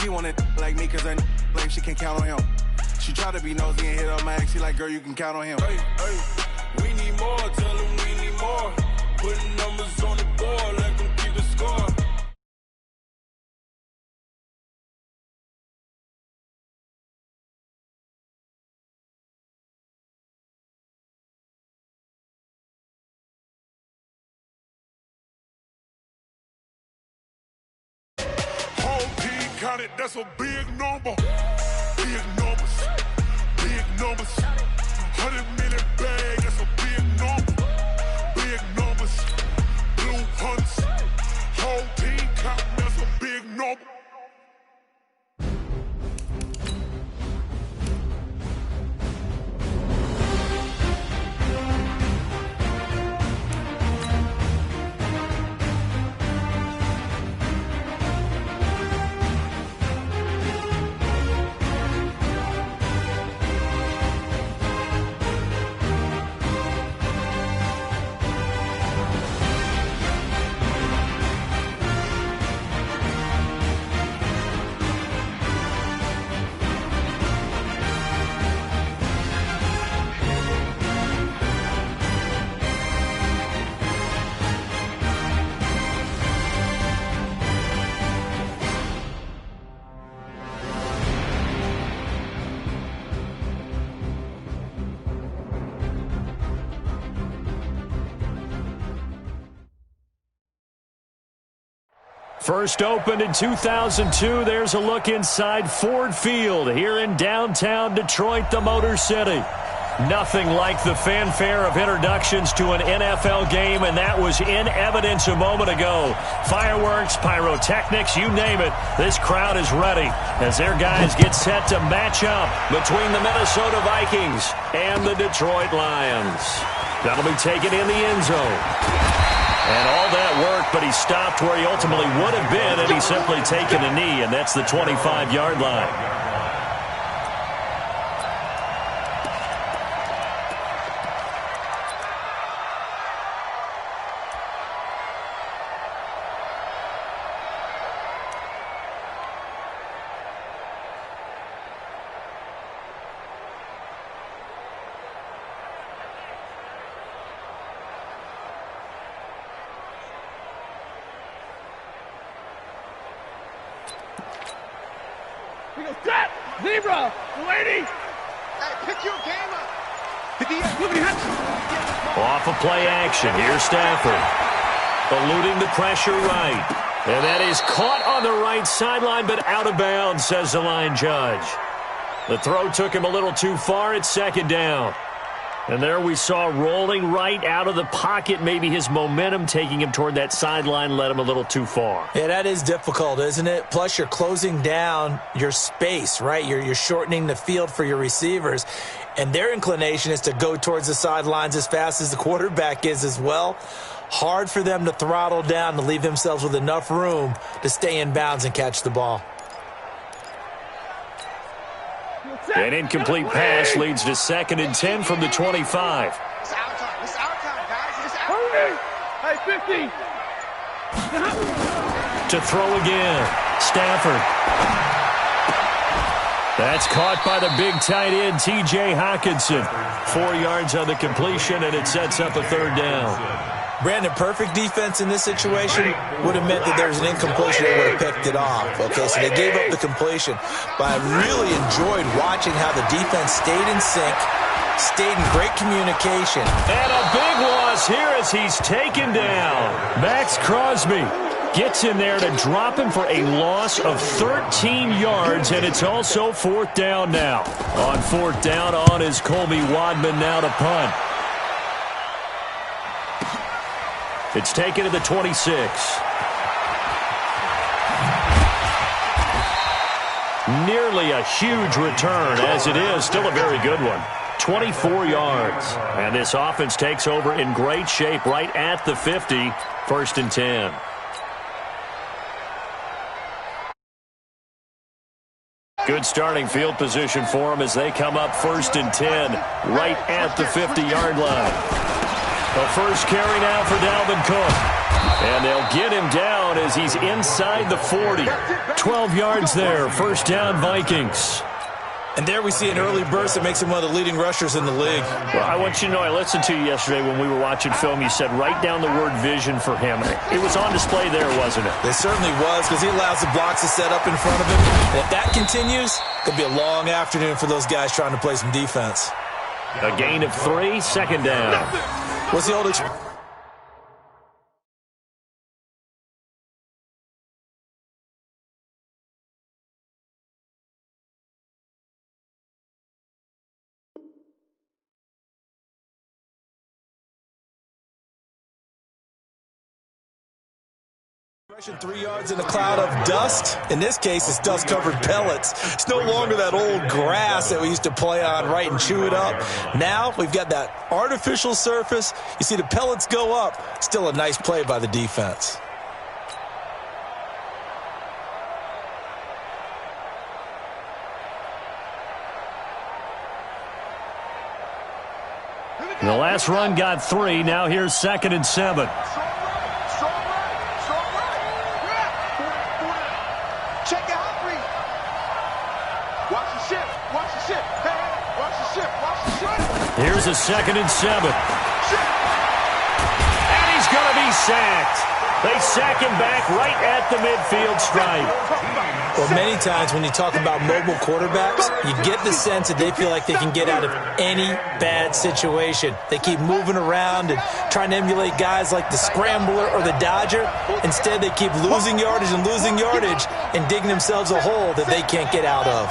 She wanted like me cause her like she can count on him. She try to be nosy and hit up my ex. She like, girl, you can count on him. Hey, we need more, tell them we need more. Putting numbers on the board, let them keep the score. Count it, that's a big number. Big numbers, big numbers. 100 million bag, that's a big number. Big numbers, blue hunts. Whole team count, that's a big number. First opened in 2002, there's a look inside Ford Field here in downtown Detroit, the Motor City. Nothing like the fanfare of introductions to an NFL game, and that was in evidence a moment ago. Fireworks, pyrotechnics, you name it. This crowd is ready as their guys get set to match up between the Minnesota Vikings and the Detroit Lions. That'll be taken in the end zone. And all that worked, but he stopped where he ultimately would have been had he simply taken a knee, and that's the 25-yard line. Zebra, lady. Hey, pick your game up. Off of play action, here's Stafford. Eluding the pressure right. And that is caught on the right sideline, but out of bounds, says the line judge. The throw took him a little too far. It's second down. And there we saw rolling right out of the pocket. Maybe his momentum taking him toward that sideline led him a little too far. Yeah, that is difficult, isn't it? Plus, you're closing down your space, right? You're shortening the field for your receivers. And their inclination is to go towards the sidelines as fast as the quarterback is as well. Hard for them to throttle down to leave themselves with enough room to stay in bounds and catch the ball. An incomplete pass leads to 2nd and 10 from the 25. It's our time. It's our time, guys. It's our time. Hey, 50. To throw again. Stafford. That's caught by the big tight end, T.J. Hockenson. 4 yards on the completion, and it sets up a third down. Brandon, perfect defense in this situation would have meant that there was an incompletion. They would have picked it off. Okay, so they gave up the completion. But I really enjoyed watching how the defense stayed in sync, stayed in great communication. And a big loss here as he's taken down. Max Crosby gets in there to drop him for a loss of 13 yards, and it's also 4th down now. On 4th down, on is Colby Wadman now to punt. It's taken to the 26. Nearly a huge return, as it is still a very good one. 24 yards. And this offense takes over in great shape right at the 50. 1st and 10. Good starting field position for them as they come up 1st and 10 right at the 50-yard line. The first carry now for Dalvin Cook. And they'll get him down as he's inside the 40. 12 yards there. First down, Vikings. And there we see an early burst that makes him one of the leading rushers in the league. Well, I want you to know, I listened to you yesterday when we were watching film. You said write down the word vision for him. It was on display there, wasn't it? It certainly was, because he allows the blocks to set up in front of him. And if that continues, it'll be a long afternoon for those guys trying to play some defense. A gain of 3, second down. What's the old expression? Expression 3 yards in a cloud of dust. In this case, it's dust-covered pellets. It's no longer that old grass that we used to play on, right, and chew it up. Now we've got that artificial surface. You see the pellets go up. Still a nice play by the defense. The last run got 3. Now here's 2nd and 7. Check it out, Reed. Watch the ship. Watch the ship. Hey, watch the ship. Watch the ship. Here's a 2nd and 7. And he's going to be sacked. They sack him back right at the midfield stripe. Well, many times when you talk about mobile quarterbacks, you get the sense that they feel like they can get out of any bad situation. They keep moving around and trying to emulate guys like the Scrambler or the Dodger. Instead, they keep losing yardage and digging themselves a hole that they can't get out of.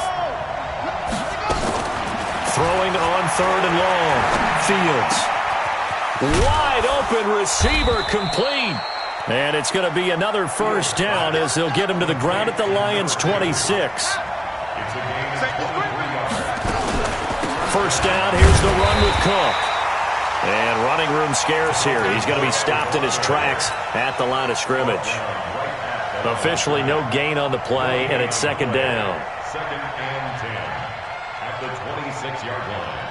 Throwing on 3rd and long. Fields. Wide open receiver, complete. And it's going to be another first down as they'll get him to the ground at the Lions' 26. First down, here's the run with Cook. And running room scarce here. He's going to be stopped in his tracks at the line of scrimmage. Officially no gain on the play, and it's 2nd down. 2nd and 10 at the 26-yard line.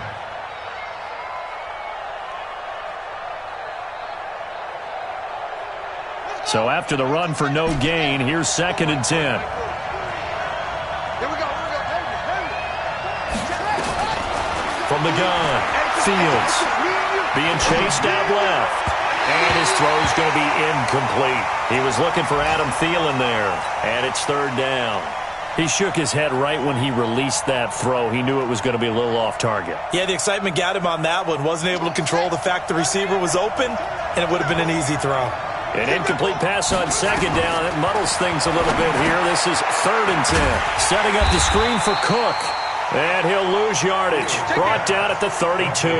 So after the run for no gain, here's 2nd and 10. Here we go. From the gun, Fields being chased out left. And his throw's going to be incomplete. He was looking for Adam Thielen there, and it's 3rd down. He shook his head right when he released that throw. He knew it was going to be a little off target. Yeah, the excitement got him on that one. Wasn't able to control the fact the receiver was open, and it would have been an easy throw. An incomplete pass on 2nd down. It muddles things a little bit here. This is 3rd and 10. Setting up the screen for Cook. And he'll lose yardage. Brought down at the 32.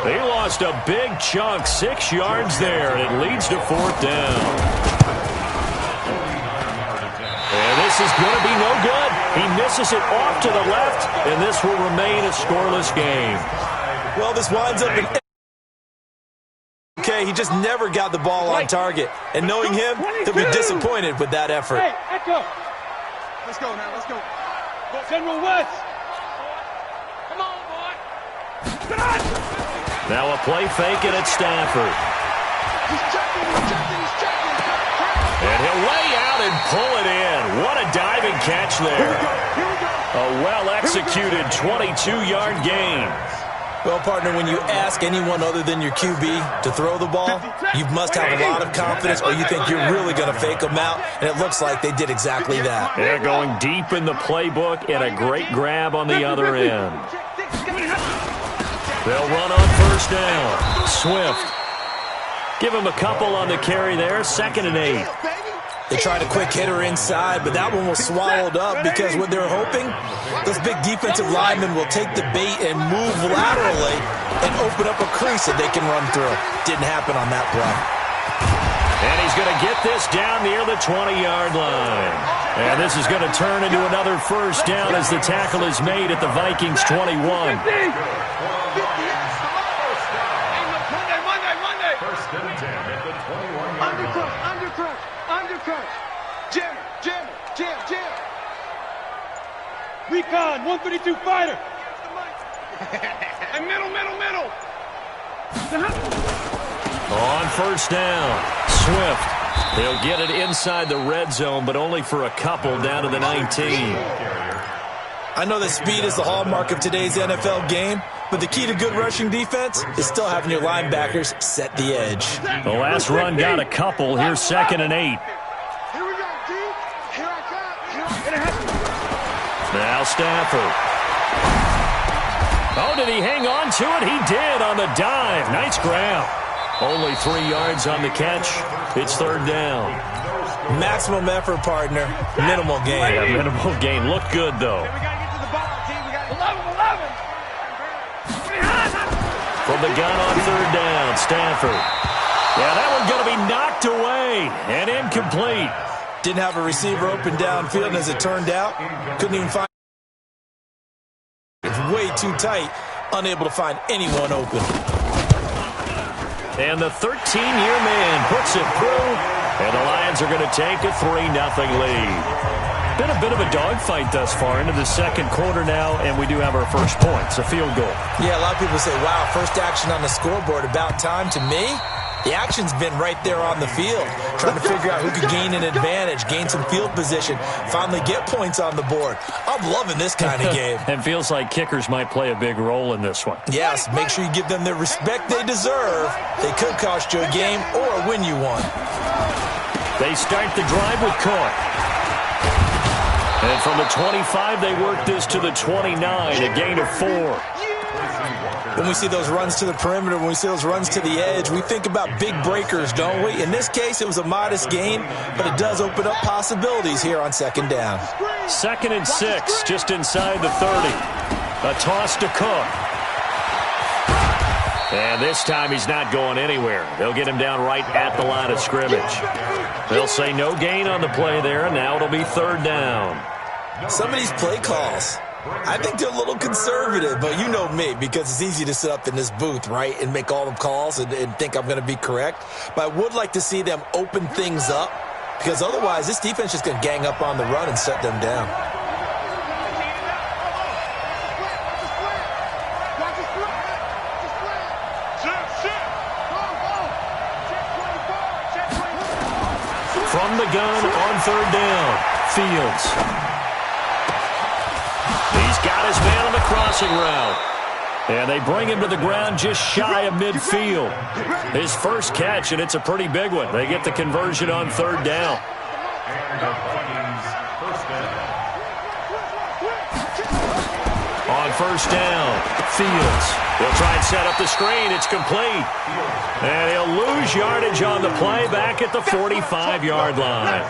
He lost a big chunk, 6 yards there, and it leads to 4th down. And this is going to be no good. He misses it off to the left, and this will remain a scoreless game. Well, this winds up in... Okay, he just never got the ball on target. And knowing him, he'll be disappointed with that effort. Hey, echo. Let's go now. Let's go. General West. Come on, boy. Now a play fake and it's Stafford. He's checking. And he'll lay out and pull it in. What a diving catch there. A well-executed 22-yard gain. Well, partner, when you ask anyone other than your QB to throw the ball, you must have a lot of confidence or you think you're really going to fake them out, and it looks like they did exactly that. They're going deep in the playbook and a great grab on the other end. They'll run on 1st down. Swift. Give him a couple on the carry there. 2nd and 8. They tried a quick hitter inside, but that one was swallowed up because what they're hoping, those big defensive linemen will take the bait and move laterally and open up a crease that they can run through. Didn't happen on that play. And he's going to get this down near the 20-yard line. And this is going to turn into another first down as the tackle is made at the Vikings' 21. Monday. First and 10 at the 21-yard line. Undercut. Jam. Recon, 132 fighter. And middle. On 1st down, Swift. He'll get it inside the red zone, but only for a couple down to the 19. I know that speed is the hallmark of today's NFL game, but the key to good rushing defense is still having your linebackers set the edge. The last run got a couple. Here's 2nd and 8. Here we go, D. Here I come. Now Stafford. Oh, did he hang on to it? He did on the dive. Nice grab. Only 3 yards on the catch. It's 3rd down. Maximum effort, partner. Minimal gain. Yeah, minimal gain. Looked good, though. We got to get to the ball, team. We got 11. From the gun on 3rd down, Stafford. Yeah, that one's going to be knocked away and incomplete. Didn't have a receiver open downfield, and as it turned out, couldn't even find. It's way too tight, unable to find anyone open. And the 13-year man puts it through, and the Lions are going to take a 3-0 lead. Been a bit of a dogfight thus far into the second quarter now, and we do have our first points, a field goal. Yeah, a lot of people say, wow, first action on the scoreboard, about time. To me, the action's been right there on the field, trying to figure out who could gain an advantage, gain some field position, finally get points on the board. I'm loving this kind of game. It feels like kickers might play a big role in this one. Yes, make sure you give them the respect they deserve. They could cost you a game or win you one. They start the drive with Cook. And from the 25, they work this to the 29, a gain of 4. When we see those runs to the perimeter, when we see those runs to the edge, we think about big breakers, don't we? In this case, it was a modest gain, but it does open up possibilities here on 2nd down. 2nd and 6, just inside the 30. A toss to Cook. And this time he's not going anywhere. They'll get him down right at the line of scrimmage. They'll say no gain on the play there, and now it'll be 3rd down. Some of these play calls, I think they're a little conservative, but you know me, because it's easy to sit up in this booth, right, and make all the calls and think I'm going to be correct. But I would like to see them open things up, because otherwise this defense is just going to gang up on the run and shut them down. From the gun on 3rd down, Fields. He's got his man on the crossing route. And they bring him to the ground just shy of midfield. His first catch, and it's a pretty big one. They get the conversion on 3rd down. On 1st down, Fields. He'll try and set up the screen. It's complete. And he'll lose yardage on the play back at the 45-yard line.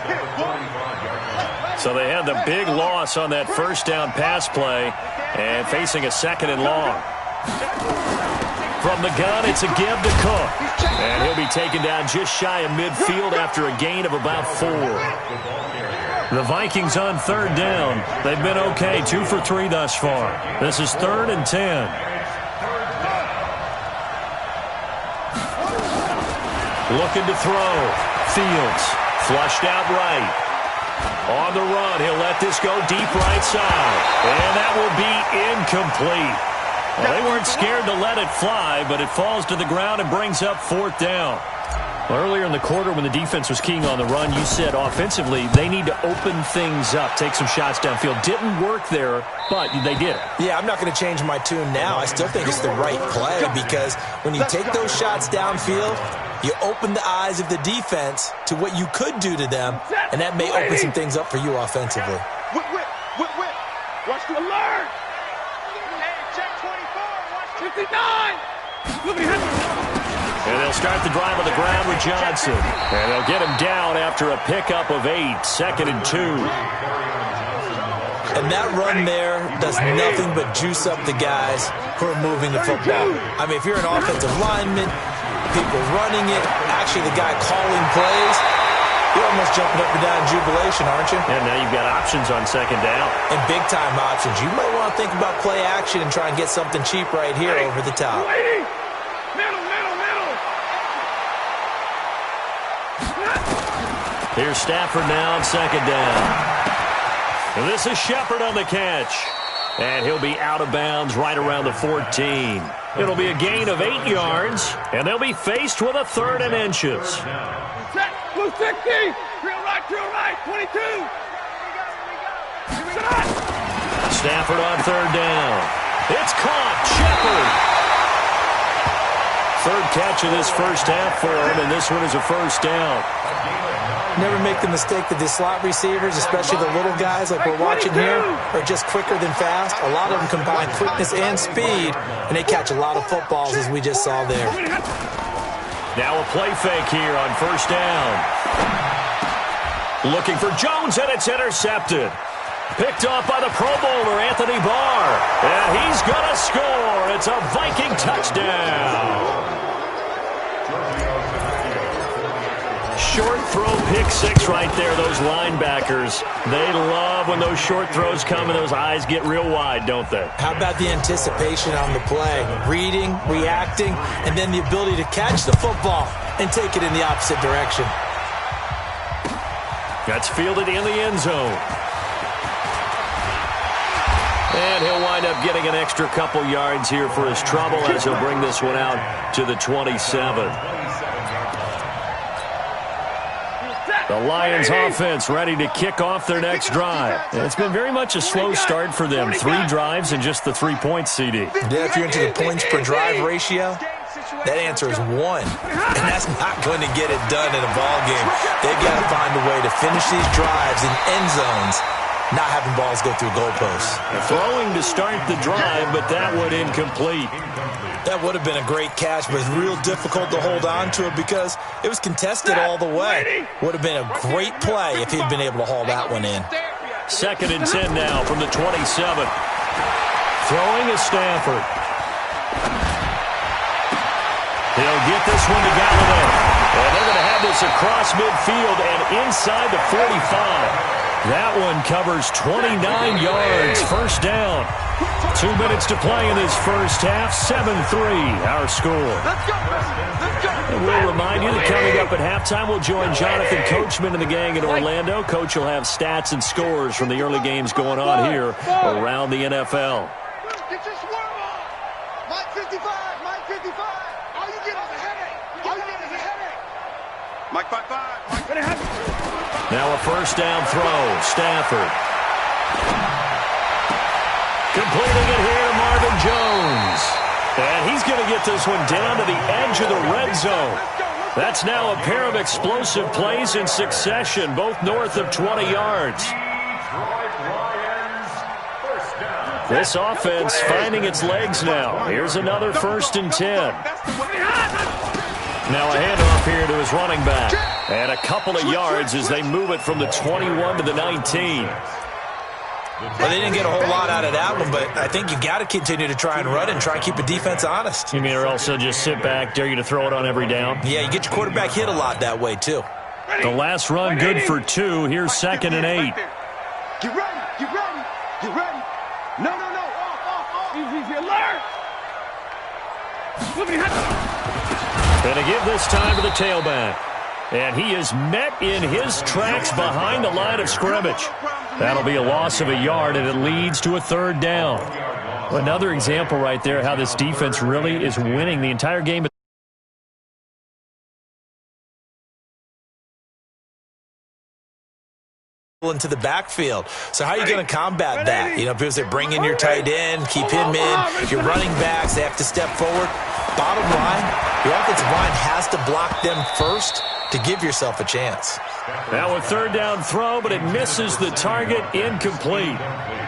So they had the big loss on that 1st down pass play and facing a 2nd and long. From the gun, it's a give to Cook. And he'll be taken down just shy of midfield after a gain of about 4. The Vikings on 3rd down. They've been okay, 2 for 3 thus far. This is 3rd and 10. Looking to throw. Fields flushed out right. On the run, he'll let this go deep right side. And that will be incomplete. Well, they weren't scared to let it fly, but it falls to the ground and brings up 4th down. Earlier in the quarter when the defense was keying on the run, you said offensively they need to open things up, take some shots downfield. Didn't work there, but they did. Yeah, I'm not going to change my tune now. I still think it's the right play because when you take those shots downfield, you open the eyes of the defense to what you could do to them, and that may open some things up for you offensively. Whip. Watch the alert. Hey, check 24. Watch 59. And they'll start the drive on the ground with Johnson. And they'll get him down after a pickup of 8, 2nd and 2. And that run there does nothing but juice up the guys who are moving the football. I mean, if you're an offensive lineman, people running it, actually the guy calling plays, you're almost jumping up and down in jubilation, aren't you? And now you've got options on 2nd down. And big-time options. You might want to think about play action and try and get something cheap right here over the top. Middle. Here's Stafford now on 2nd down. And this is Shepard on the catch. And he'll be out of bounds right around the 14. It'll be a gain of 8 yards, and they'll be faced with a 3rd and inches. Set. Blue 60. Real right, 22. Stafford on third down. It's caught. Shepard. Third catch of this first half for him, and this one is a first down. Never make the mistake that the slot receivers, especially the little guys like we're watching here, are just quicker than fast. A lot of them combine quickness and speed, and they catch a lot of footballs, as we just saw there. Now a play fake here on first down. Looking for Jones, and it's intercepted. Picked off by the Pro Bowler, Anthony Barr. And he's going to score. It's a Viking touchdown. Short throw pick six right there, those linebackers. They love when those short throws come and those eyes get real wide, don't they? How about the anticipation on the play? Reading, reacting, and then the ability to catch the football and take it in the opposite direction. That's fielded in the end zone. And he'll wind up getting an extra couple yards here for his trouble as he'll bring this one out to the 27. The Lions offense ready to kick off their next drive. And it's been very much a slow start for them. 3 drives and just the 3 points, CD. Yeah, if you're into the points per drive ratio, that answer is 1. And that's not going to get it done in a ball game. They've got to find a way to finish these drives in end zones, not having balls go through goalposts. Throwing to start the drive, but that one incomplete. That would have been a great catch, but it's real difficult to hold on to it because it was contested all the way. Would have been a great play if he'd been able to haul that one in. 2nd and 10 now from the 27. Throwing is Stafford. He'll get this one to Galladay. And they're going to have this across midfield and inside the 45. That one covers 29 yards. First down. 2 minutes to play in this first half. 7-3 our score. And we'll remind you that coming up at halftime, we'll join Jonathan Coachman and the gang in Orlando. Coach will have stats and scores from the early games going on here around the NFL. Get your swerve on. Mike 55, Mike 55. All you get is a headache. All you get is a headache. Mike 55. Now a first down throw. Stafford. Completing it here to Marvin Jones. And he's going to get this one down to the edge of the red zone. That's now a pair of explosive plays in succession, both north of 20 yards. This offense finding its legs now. Here's another 1st and 10. Now a handoff here to his running back. And a couple of yards as they move it from the 21 to the 19. Well, they didn't get a whole lot out of that one, but I think you got to continue to try and run and try and keep the defense honest. You mean, or also just sit back, dare you to throw it on every down? Yeah, you get your quarterback hit a lot that way, too. The last run good for 2. Here's 2nd and 8. Get ready, get ready, get ready. No, off. Easy alert. Going to give this time to the tailback. And he is met in his tracks behind the line of scrimmage. That'll be a loss of a yard, and it leads to a 3rd down. Another example right there how this defense really is winning the entire game. Into the backfield. So how are you going to combat that? You know, people say bring in your tight end, keep him in. Your running backs, they have to step forward. Bottom line, your offensive line has to block them first to give yourself a chance. Now a 3rd down throw, but it misses the target. Incomplete.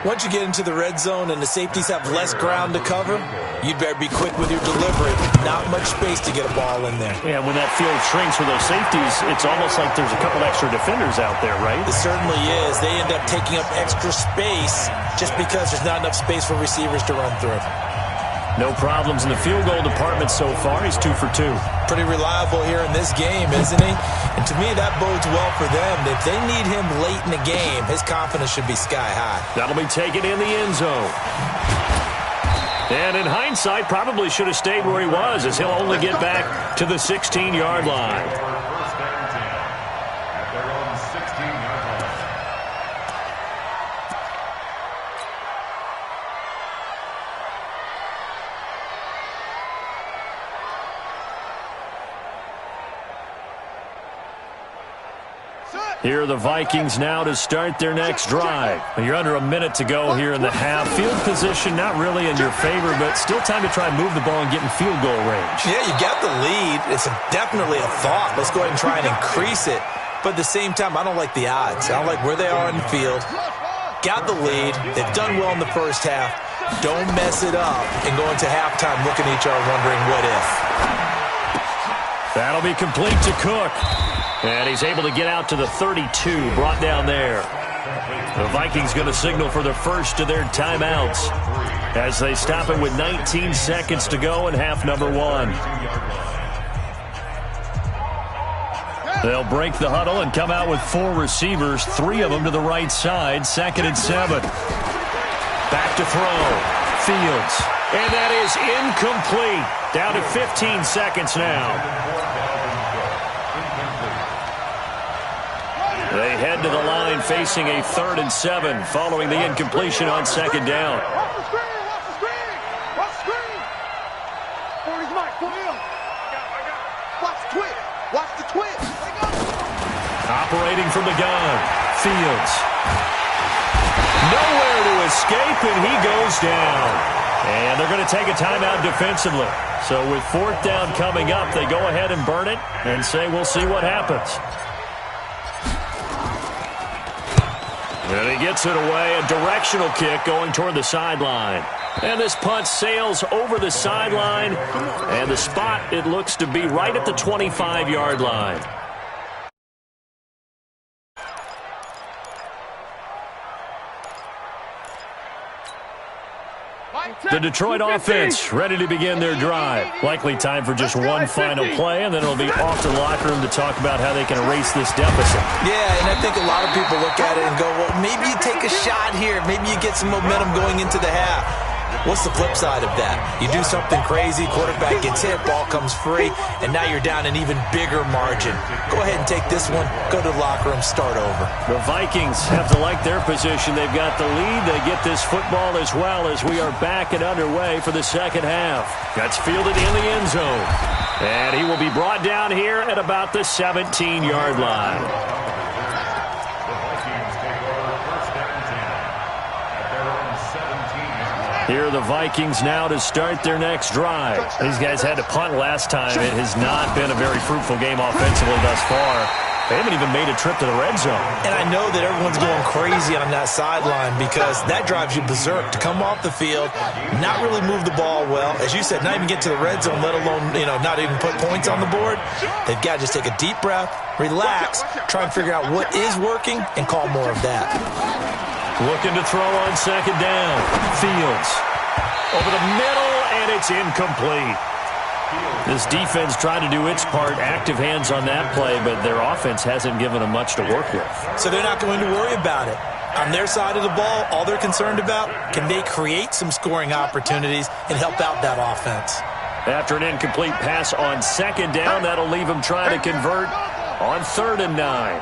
Once you get into the red zone and the safeties have less ground to cover, you'd better be quick with your delivery. Not much space to get a ball in there. Yeah, when that field shrinks for those safeties, it's almost like there's a couple extra defenders out there, right? It certainly is. They end up taking up extra space just because there's not enough space for receivers to run through. No problems in the field goal department so far. He's 2 for 2. Pretty reliable here in this game, isn't he? And to me, that bodes well for them. If they need him late in the game, his confidence should be sky high. That'll be taken in the end zone. And in hindsight, probably should have stayed where he was, as he'll only get back to the 16-yard line. Here are the Vikings now to start their next drive. You're under a minute to go here in the half. Field position not really in your favor, but still time to try and move the ball and get in field goal range. Yeah, you got the lead. It's definitely a thought. Let's go ahead and try and increase it. But at the same time, I don't like the odds. I don't like where they are in the field. Got the lead. They've done well in the first half. Don't mess it up and go into halftime looking at each other wondering what if. That'll be complete to Cook. And he's able to get out to the 32, brought down there. The Vikings going to signal for the first of their timeouts as they stop it with 19 seconds to go in half number one. They'll break the huddle and come out with 4 receivers, 3 of them to the right side, 2nd and 7. Back to throw. Fields. And that is incomplete. Down to 15 seconds now. They head to the line facing a 3rd and 7 following the incompletion on 2nd down. Watch the screen! Watch the screen! Watch the screen! 40's Mike, pull him! Watch the twitch! Watch the twitch! Operating from the gun. Fields. Nowhere to escape, and he goes down. And they're going to take a timeout defensively. So with 4th down coming up, they go ahead and burn it and say we'll see what happens. And he gets it away, a directional kick going toward the sideline. And this punt sails over the sideline, and the spot, it looks to be right at the 25-yard line. The Detroit offense ready to begin their drive. Likely time for just one final play, and then it'll be off to the locker room to talk about how they can erase this deficit. Yeah, and I think a lot of people look at it and go, well, maybe you take a shot here. Maybe you get some momentum going into the half. What's the flip side of that? You do something crazy, quarterback gets hit, ball comes free, and now you're down an even bigger margin. Go ahead and take this one, go to the locker room, start over. The Vikings have to like their position. They've got the lead. They get this football as well as we are back and underway for the second half. That's fielded in the end zone. And he will be brought down here at about the 17-yard line. Here are the Vikings now to start their next drive. These guys had to punt last time. It has not been a very fruitful game offensively thus far. They haven't even made a trip to the red zone. And I know that everyone's going crazy on that sideline because that drives you berserk to come off the field, not really move the ball well. As you said, not even get to the red zone, let alone, not even put points on the board. They've got to just take a deep breath, relax, try and figure out what is working, and call more of that. Looking to throw on 2nd down. Fields. Over the middle, and it's incomplete. This defense tried to do its part, active hands on that play, but their offense hasn't given them much to work with. So they're not going to worry about it. On their side of the ball, all they're concerned about, can they create some scoring opportunities and help out that offense? After an incomplete pass on 2nd down, that'll leave them trying to convert on 3rd and 9.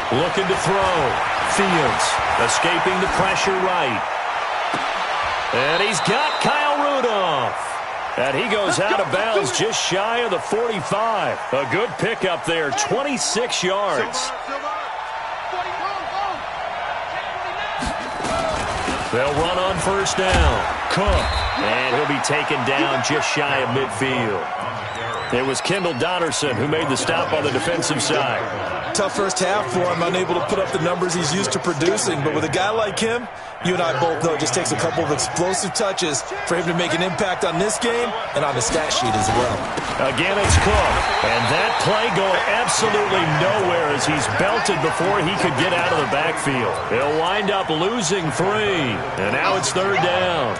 Looking to throw. Fields escaping the pressure right. And he's got Kyle Rudolph. And he goes out of bounds just shy of the 45. A good pickup there, 26 yards. They'll run on 1st down. Cook. And he'll be taken down just shy of midfield. It was Kendall Donnerson who made the stop on the defensive side. Tough first half for him, unable to put up the numbers he's used to producing. But with a guy like him, you and I both know it just takes a couple of explosive touches for him to make an impact on this game and on the stat sheet as well. Again, it's Cook. And that play going absolutely nowhere as he's belted before he could get out of the backfield. He'll wind up losing 3. And now it's 3rd down.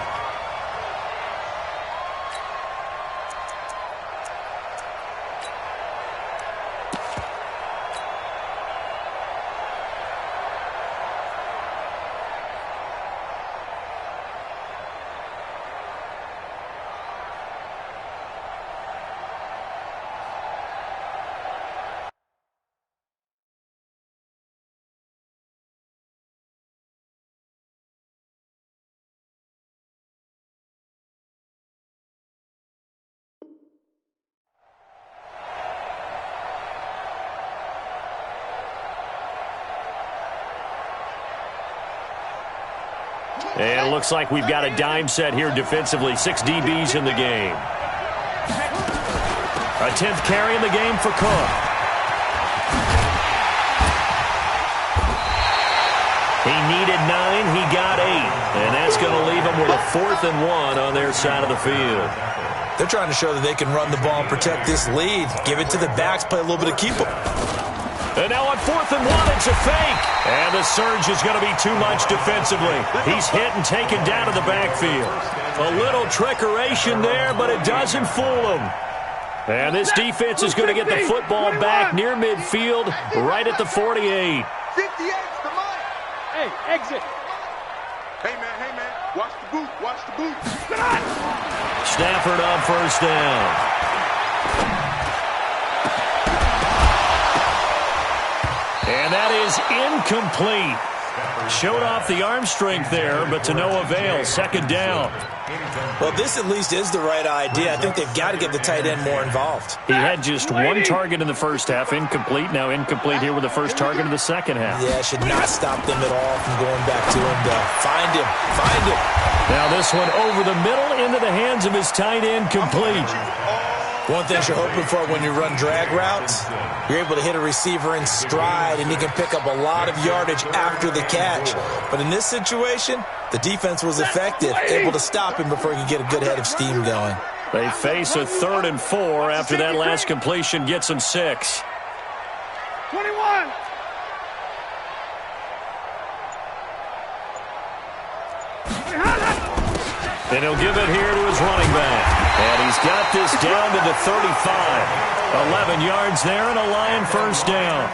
And it looks like we've got a dime set here defensively. 6 DBs in the game. A 10th carry in the game for Cook. He needed 9. He got 8. And that's going to leave him with a 4th and 1 on their side of the field. They're trying to show that they can run the ball and protect this lead. Give it to the backs, play a little bit of keep them. And now on 4th and 1, it's a fake. And the surge is going to be too much defensively. He's hit and taken down to the backfield. A little trickeration there, but it doesn't fool him. And this defense is going to get the football back near midfield, right at the 48. 58's the money. Hey, exit. Hey, man, watch the boot, watch the boot. Stafford on first down. And that is incomplete. Showed off the arm strength there, but to no avail. Second down. Well, this at least is the right idea. I think they've got to get the tight end more involved. He had just 1 target in the first half, incomplete. Now incomplete here with the first target in the second half. Yeah, should not stop them at all from going back to him to find him. Now this one over the middle into the hands of his tight end, complete. One thing you're hoping for when you run drag routes, you're able to hit a receiver in stride, and he can pick up a lot of yardage after the catch. But in this situation, the defense was effective, able to stop him before he could get a good head of steam going. They face a 3rd and 4 after that last completion gets him 6. 21. And he'll give it here to his running back. And he's got this down to the 35. 11 yards there and a Lion first down.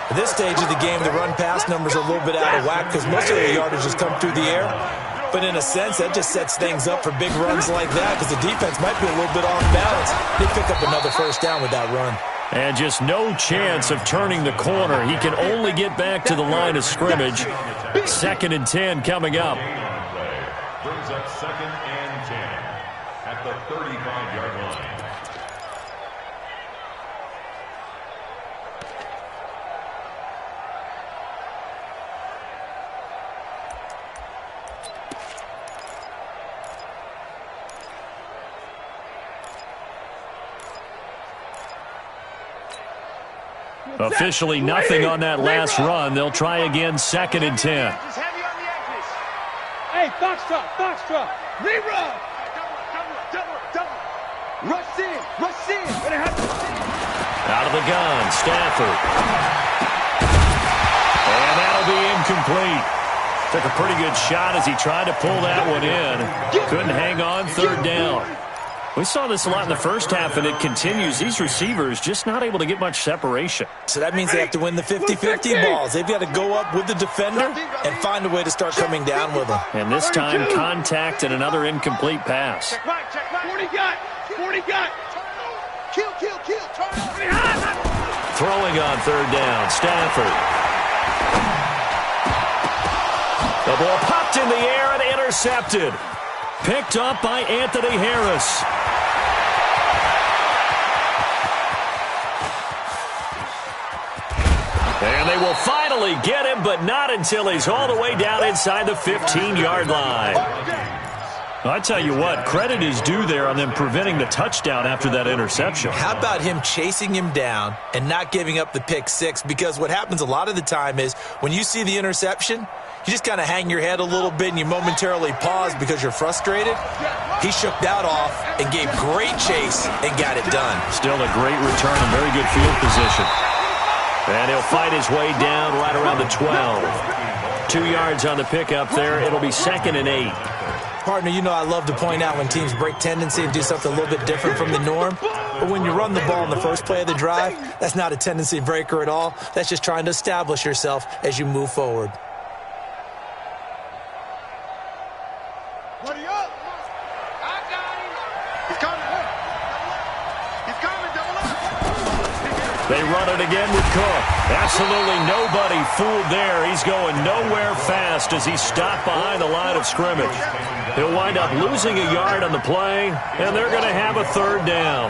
At this stage of the game, the run-pass numbers are a little bit out of whack because most of the yardage has come through the air. But in a sense, that just sets things up for big runs like that because the defense might be a little bit off balance. They pick up another first down with that run. And just no chance of turning the corner. He can only get back to the line of scrimmage. 2nd and 10 coming up. Brings up 2nd and 10 at the 35-yard line. Officially nothing on that last run. They'll try again, 2nd and 10. Hey, foxtrot. Rerun. Double. Rush in. Out of the gun, Stafford. And that'll be incomplete. Took a pretty good shot as he tried to pull that one in. Couldn't hang on, 3rd down. We saw this a lot in the first half, and it continues. These receivers just not able to get much separation. So that means they have to win the 50-50 balls. They've got to go up with the defender and find a way to start coming down with them. And this time, contact and another incomplete pass. 40 got. Kill. Throwing on 3rd down, Stafford. The ball popped in the air and intercepted. Picked up by Anthony Harris. And they will finally get him, but not until he's all the way down inside the 15-yard line. I tell you what, credit is due there on them preventing the touchdown after that interception. How about him chasing him down and not giving up the pick six? Because what happens a lot of the time is when you see the interception, you just kind of hang your head a little bit and you momentarily pause because you're frustrated. He shook that off and gave great chase and got it done. Still a great return and very good field position. And he'll fight his way down right around the 12. 2 yards on the pickup there. It'll be 2nd and 8. Partner, you know I love to point out when teams break tendency and do something a little bit different from the norm. But when you run the ball in the first play of the drive, that's not a tendency breaker at all. That's just trying to establish yourself as you move forward. Buddy up. I got him. He's coming. He's coming. Double up. They run it again with Cook. Absolutely nobody fooled there. He's going nowhere fast as he's stopped behind the line of scrimmage. He'll wind up losing a yard on the play, and they're going to have a 3rd down.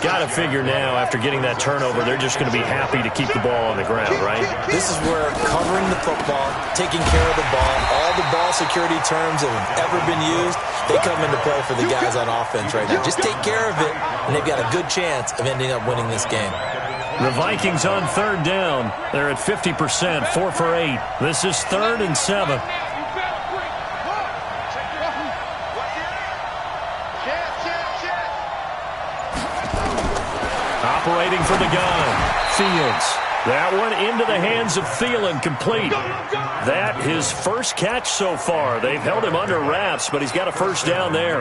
Got to figure now, after getting that turnover, they're just going to be happy to keep the ball on the ground, right? This is where covering the football, taking care of the ball, all the ball security terms that have ever been used, they come into play for the guys on offense right now. Just take care of it, and they've got a good chance of ending up winning this game. The Vikings on third down. They're at 50%, 4 for 8. This is 3rd and 7. Operating for the gun. Fields. That one into the hands of Thielen, complete. That his first catch so far. They've held him under wraps, but he's got a first down there.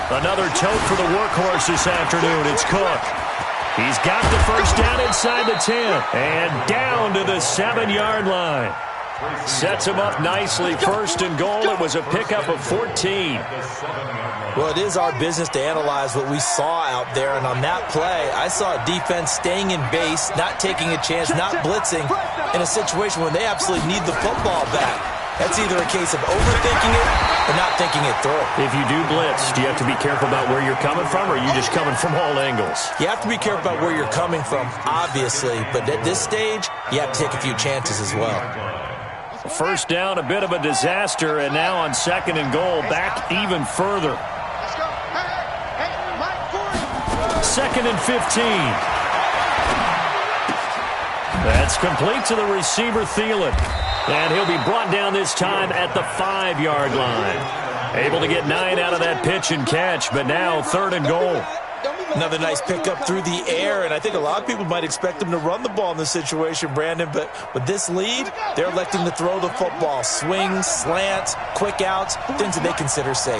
Another tote for the workhorse this afternoon. It's Cook. He's got the first down inside the 10 and down to the 7-yard line. Sets him up nicely. 1st and goal. It was a pickup of 14. Well, it is our business to analyze what we saw out there, and on that play, I saw a defense staying in base, not taking a chance, not blitzing in a situation where they absolutely need the football back. That's either a case of overthinking it or not thinking it through. If you do blitz, do you have to be careful about where you're coming from, or are you just coming from all angles? You have to be careful about where you're coming from, obviously, but at this stage, you have to take a few chances as well. First down, a bit of a disaster, and now on 2nd and goal, back even further. 2nd and 15. That's complete to the receiver, Thielen. And he'll be brought down this time at the 5-yard line. Able to get 9 out of that pitch and catch, but now 3rd and goal. Another nice pickup through the air, and I think a lot of people might expect them to run the ball in this situation, Brandon, but with this lead, they're electing to throw the football. Swings, slants, quick outs, things that they consider safe.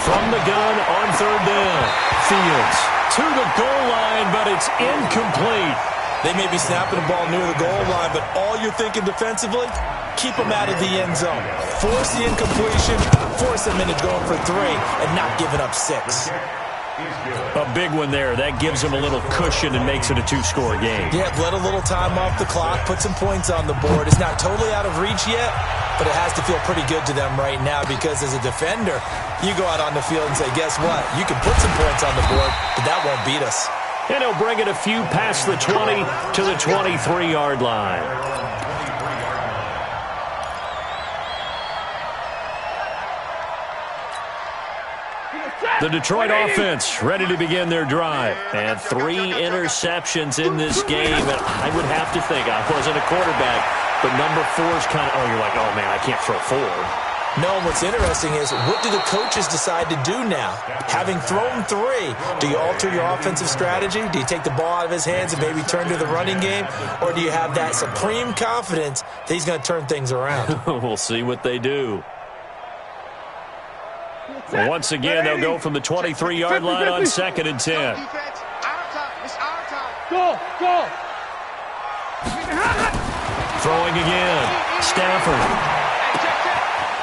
From the gun on 3rd down. Fields to the goal line, but it's incomplete. They may be snapping the ball near the goal line, but all you're thinking defensively, keep them out of the end zone. Force the incompletion, force them into going for 3, and not giving up 6. A big one there. That gives them a little cushion and makes it a 2-score game. Yeah, let a little time off the clock, put some points on the board. It's not totally out of reach yet, but it has to feel pretty good to them right now because as a defender, you go out on the field and say, guess what? You can put some points on the board, but that won't beat us. And he'll bring it a few past the 20 to the 23-yard line. The Detroit offense ready to begin their drive. And 3 interceptions in this game. And I would have to think, I wasn't a quarterback, but number 4 is kind of, you're like, oh, man, I can't throw 4. No, what's interesting is, what do the coaches decide to do now? Having thrown 3, do you alter your offensive strategy? Do you take the ball out of his hands and maybe turn to the running game? Or do you have that supreme confidence that he's going to turn things around? We'll see what they do. Once again, they'll go from the 23-yard line on 2nd and 10. Go! Throwing again. Stafford.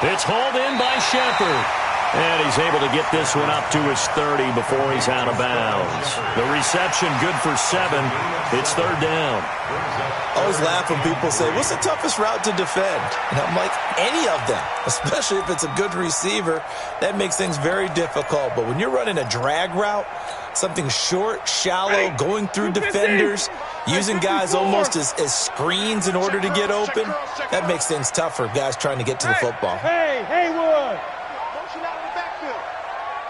It's hauled in by Shepard. And he's able to get this one up to his 30 before he's out of bounds. The reception good for 7. It's 3rd down. I always laugh when people say, what's the toughest route to defend? And I'm like, any of them, especially if it's a good receiver. That makes things very difficult. But when you're running a drag route, something short, shallow, going through defenders, using guys almost as screens in order to get open, that makes things tough for guys trying to get to the football. Hey, Haywood!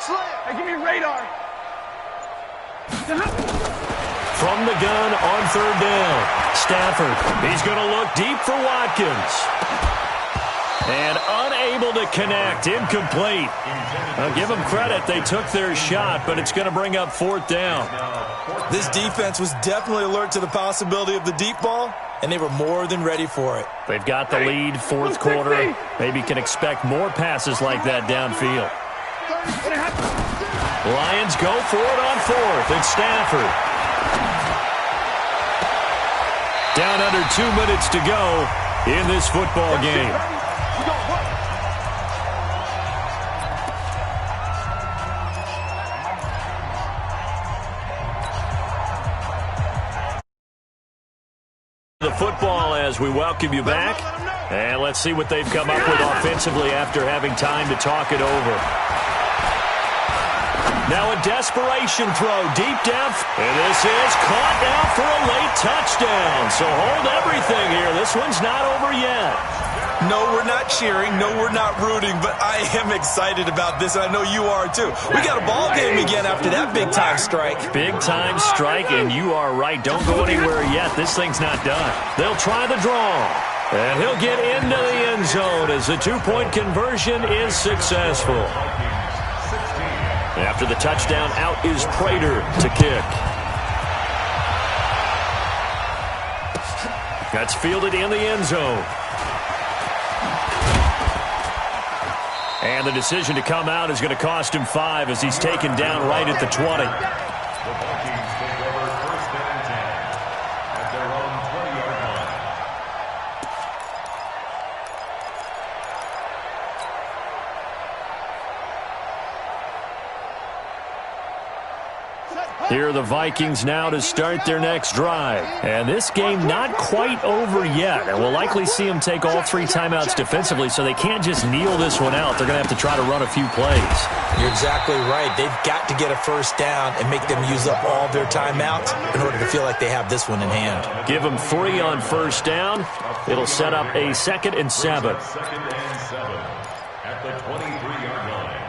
Hey, give me radar. From the gun on 3rd down. Stafford. He's going to look deep for Watkins. And unable to connect. Incomplete. I'll give them credit. They took their shot, but it's going to bring up 4th down. This defense was definitely alert to the possibility of the deep ball, and they were more than ready for it. They've got the lead, 4th quarter. Maybe can expect more passes like that downfield. Lions go for it on 4th. It's Stafford. Down under 2 minutes to go in this football game. football as we welcome you back. And let's see what they've come up with offensively after having time to talk it over. Now a desperation throw deep down. And this is caught now for a late touchdown. So hold everything here. This one's not over yet. No, we're not cheering. No, we're not rooting. But I am excited about this, and I know you are too. We got a ball game again after that big-time strike. Big-time strike, and you are right. Don't go anywhere yet. This thing's not done. They'll try the draw. And he'll get into the end zone as the two-point conversion is successful. After the touchdown, out is Prater to kick. That's fielded in the end zone. And the decision to come out is going to cost him 5 as he's taken down right at the 20. The Vikings take over first and 10 at their own 20-yard line. Here are the Vikings now to start their next drive. And this game not quite over yet. And we'll likely see them take all 3 timeouts defensively, so they can't just kneel this one out. They're going to have to try to run a few plays. You're exactly right. They've got to get a first down and make them use up all their timeouts in order to feel like they have this one in hand. Give them 3 on first down. It'll set up a 2nd and 7. 2nd and 7 at the 23-yard line.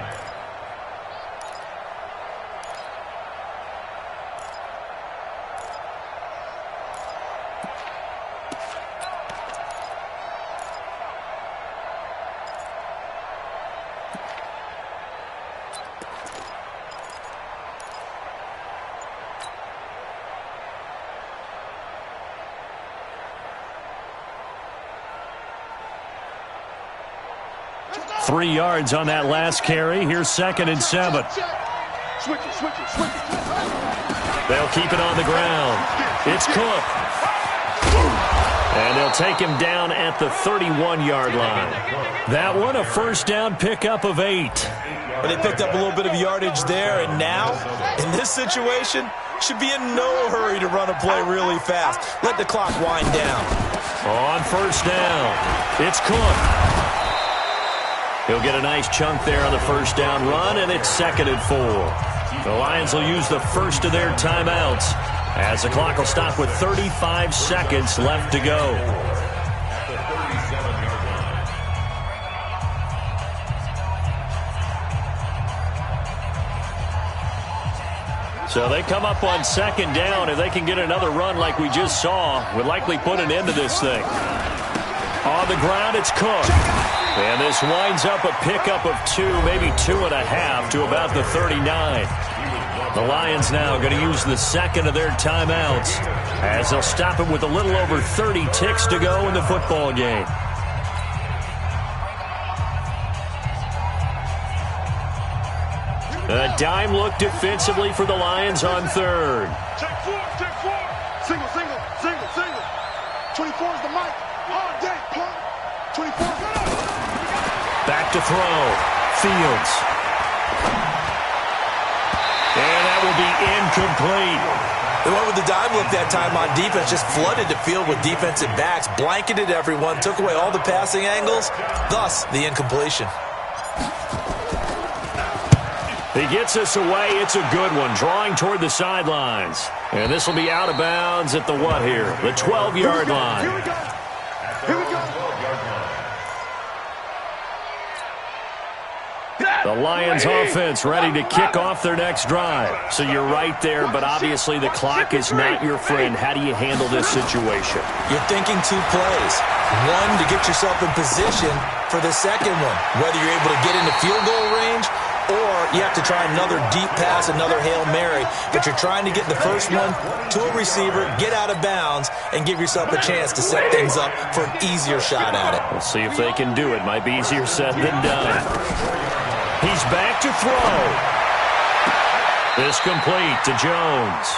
Three yards on that last carry. Here's 2nd and 7. They'll keep it on the ground. It's Cook. And they'll take him down at the 31-yard line. That one, a first down pickup of 8. But they picked up a little bit of yardage there, and now, in this situation, should be in no hurry to run a play really fast. Let the clock wind down. On first down, it's Cook. He'll get a nice chunk there on the first down run, and it's 2nd and 4. The Lions will use the first of their timeouts as the clock will stop with 35 seconds left to go. At the 37-yard line. So they come up on 2nd down. If they can get another run like we just saw, would likely put an end to this thing. On the ground, it's Cook. And this winds up a pickup of 2, maybe 2.5 to about the 39. The Lions now going to use the 2nd of their timeouts as they'll stop it with a little over 30 ticks to go in the football game. A dime look defensively for the Lions on 3rd. Check 4. Single. 24 is the mic. All day, punk. 24. Back to throw. Fields. And that will be incomplete. They went with the dime look that time on defense, just flooded the field with defensive backs, blanketed everyone, took away all the passing angles, thus the incompletion. He gets us away. It's a good one, drawing toward the sidelines. And this will be out of bounds at the what here? The 12-yard line. Here we go. The Lions offense ready to kick off their next drive. So you're right there, but obviously the clock is not your friend. How do you handle this situation? You're thinking 2 plays. One, to get yourself in position for the second one, whether you're able to get into field goal range or you have to try another deep pass, another Hail Mary. But you're trying to get the first one to a receiver, get out of bounds, and give yourself a chance to set things up for an easier shot at it. We'll see if they can do it. Might be easier said than done. He's back to throw. This complete to Jones.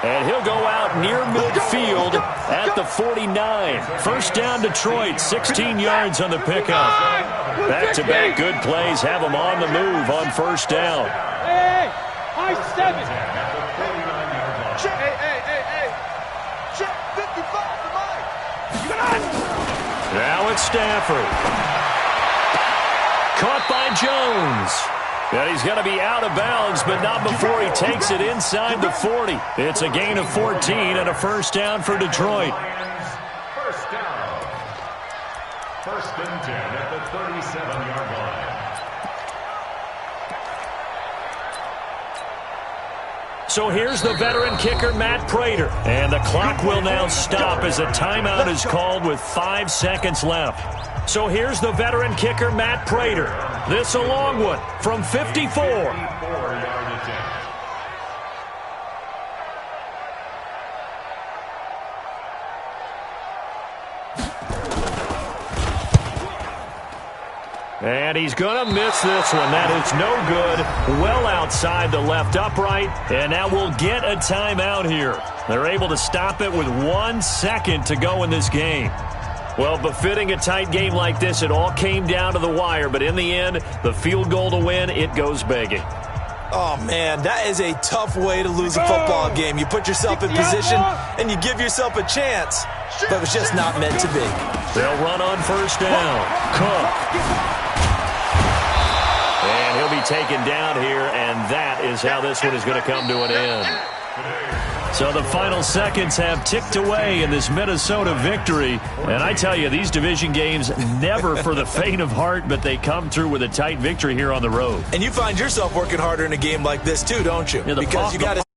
And he'll go out near midfield at the 49. First down Detroit, 16 yards on the pickup. Back-to-back good plays have them on the move on first down. Hey, high 7. Check. Hey. Check 55 to Mike. with Stafford. Caught by Jones. And he's going to be out of bounds, but not before he takes it inside the 40. It's a gain of 14 and a first down for Detroit. First down. First and 10 at the 37-yard line. So here's the veteran kicker, Matt Prater. And the clock will now stop as a timeout is called with 5 seconds left. So here's the veteran kicker, Matt Prater. This a long one from 54. 54-yard attempt. And he's going to miss this one. That is no good. Well outside the left upright. And now we'll get a timeout here. They're able to stop it with 1 second to go in this game. Well, befitting a tight game like this, it all came down to the wire. But in the end, the field goal to win, it goes begging. Oh, man, that is a tough way to lose a football game. You put yourself in position, and you give yourself a chance. But it's just not meant to be. They'll run on first down. Cook. And he'll be taken down here, and that is how this one is going to come to an end. So the final seconds have ticked away in this Minnesota victory. And I tell you, these division games never for the faint of heart, but they come through with a tight victory here on the road. And you find yourself working harder in a game like this too, don't you? Yeah, because you got to